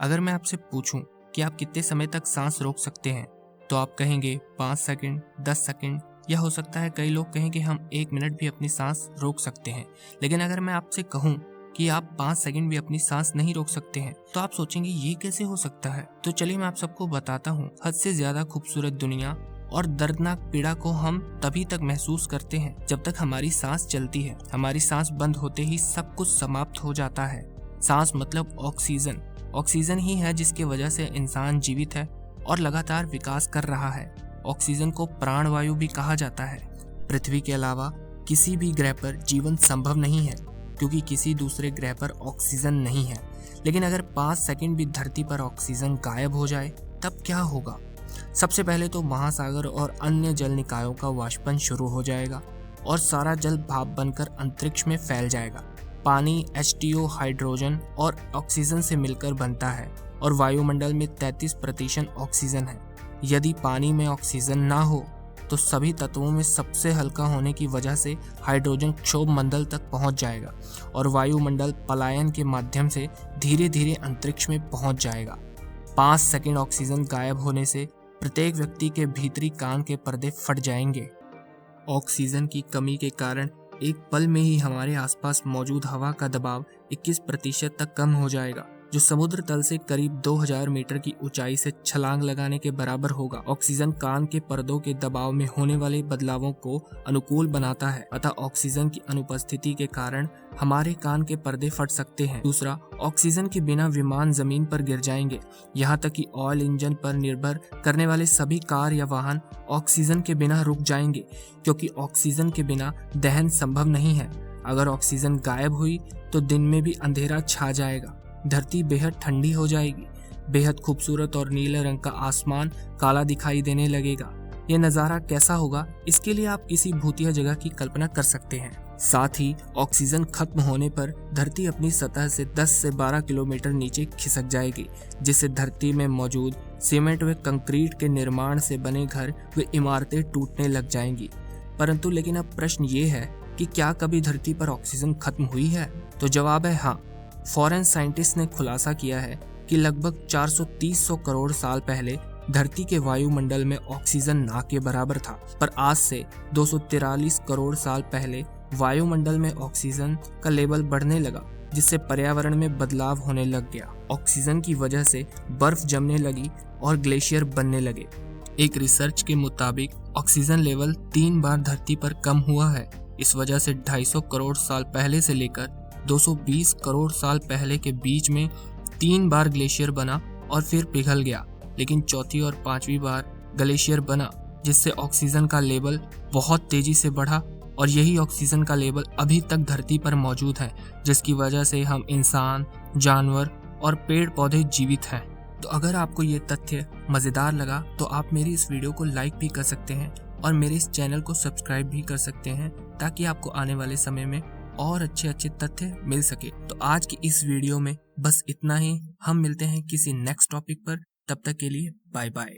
अगर मैं आपसे पूछूं कि आप कितने समय तक सांस रोक सकते हैं तो आप कहेंगे 5 सेकंड, 10 सेकंड, या हो सकता है कई लोग कहें कि हम 1 मिनट भी अपनी सांस रोक सकते हैं। लेकिन अगर मैं आपसे कहूं कि आप 5 सेकंड भी अपनी सांस नहीं रोक सकते हैं तो आप सोचेंगे ये कैसे हो सकता है। तो चलिए मैं आप सबको बताता हूँ। हद से ज्यादा खूबसूरत दुनिया और दर्दनाक पीड़ा को हम तभी तक महसूस करते हैं जब तक हमारी सांस चलती है। हमारी सांस बंद होते ही सब कुछ समाप्त हो जाता है। सांस मतलब ऑक्सीजन। ऑक्सीजन ही है जिसकी वजह से इंसान जीवित है और लगातार विकास कर रहा है। ऑक्सीजन को प्राणवायु भी कहा जाता है। पृथ्वी के अलावा किसी भी ग्रह पर जीवन संभव नहीं है क्योंकि किसी दूसरे ग्रह पर ऑक्सीजन नहीं है। लेकिन अगर 5 सेकंड भी धरती पर ऑक्सीजन गायब हो जाए तब क्या होगा? सबसे पहले तो महासागर और अन्य जल निकायों का वाष्पन शुरू हो जाएगा और सारा जल भाप बनकर अंतरिक्ष में फैल जाएगा। पानी H2O हाइड्रोजन और ऑक्सीजन से मिलकर बनता है और वायुमंडल में 33% ऑक्सीजन है। यदि पानी में ऑक्सीजन ना हो तो सभी तत्वों में सबसे हल्का होने की वजह से हाइड्रोजन क्षोभ मंडल तक पहुंच जाएगा और वायुमंडल पलायन के माध्यम से धीरे धीरे अंतरिक्ष में पहुंच जाएगा। 5 सेकंड ऑक्सीजन गायब होने से प्रत्येक व्यक्ति के भीतरी कान के पर्दे फट जाएंगे। ऑक्सीजन की कमी के कारण एक पल में ही हमारे आसपास मौजूद हवा का दबाव 21% तक कम हो जाएगा, जो समुद्र तल से करीब 2000 मीटर की ऊंचाई से छलांग लगाने के बराबर होगा। ऑक्सीजन कान के पर्दों के दबाव में होने वाले बदलावों को अनुकूल बनाता है, अतः ऑक्सीजन की अनुपस्थिति के कारण हमारे कान के पर्दे फट सकते हैं। दूसरा, ऑक्सीजन के बिना विमान जमीन पर गिर जाएंगे। यहाँ तक कि ऑयल इंजन पर निर्भर करने वाले सभी कार या वाहन ऑक्सीजन के बिना रुक जाएंगे क्योंकि ऑक्सीजन के बिना दहन संभव नहीं है। अगर ऑक्सीजन गायब हुई तो दिन में भी अंधेरा छा जाएगा, धरती बेहद ठंडी हो जाएगी, बेहद खूबसूरत और नीले रंग का आसमान काला दिखाई देने लगेगा। ये नज़ारा कैसा होगा इसके लिए आप किसी भूतिया जगह की कल्पना कर सकते हैं। साथ ही ऑक्सीजन खत्म होने पर धरती अपनी सतह से 10 से 12 किलोमीटर नीचे खिसक जाएगी, जिससे धरती में मौजूद सीमेंट व कंक्रीट के निर्माण से बने घर व इमारतें टूटने लग जाएंगी। परंतु लेकिन अब प्रश्न ये है कि क्या कभी धरती पर ऑक्सीजन खत्म हुई है? तो जवाब है हाँ। फॉरेन साइंटिस्ट ने खुलासा किया है कि लगभग 430 करोड़ साल पहले धरती के वायुमंडल में ऑक्सीजन ना के बराबर था, पर आज से 243 करोड़ साल पहले वायुमंडल में ऑक्सीजन का लेवल बढ़ने लगा, जिससे पर्यावरण में बदलाव होने लग गया। ऑक्सीजन की वजह से बर्फ जमने लगी और ग्लेशियर बनने लगे। एक रिसर्च के मुताबिक ऑक्सीजन लेवल 3 बार धरती पर कम हुआ है। इस वजह से 250 करोड़ साल पहले से लेकर 220 करोड़ साल पहले के बीच में 3 बार ग्लेशियर बना और फिर पिघल गया, लेकिन चौथी और 5वीं बार ग्लेशियर बना, जिससे ऑक्सीजन का लेवल बहुत तेजी से बढ़ा और यही ऑक्सीजन का लेवल अभी तक धरती पर मौजूद है, जिसकी वजह से हम इंसान, जानवर और पेड़ पौधे जीवित हैं। तो अगर आपको ये तथ्य मज़ेदार लगा तो आप मेरी इस वीडियो को लाइक भी कर सकते हैं और मेरे इस चैनल को सब्सक्राइब भी कर सकते हैं, ताकि आपको आने वाले समय में और अच्छे अच्छे तथ्य मिल सके। तो आज की इस वीडियो में बस इतना ही। हम मिलते हैं किसी नेक्स्ट टॉपिक पर। तब तक के लिए बाय बाय।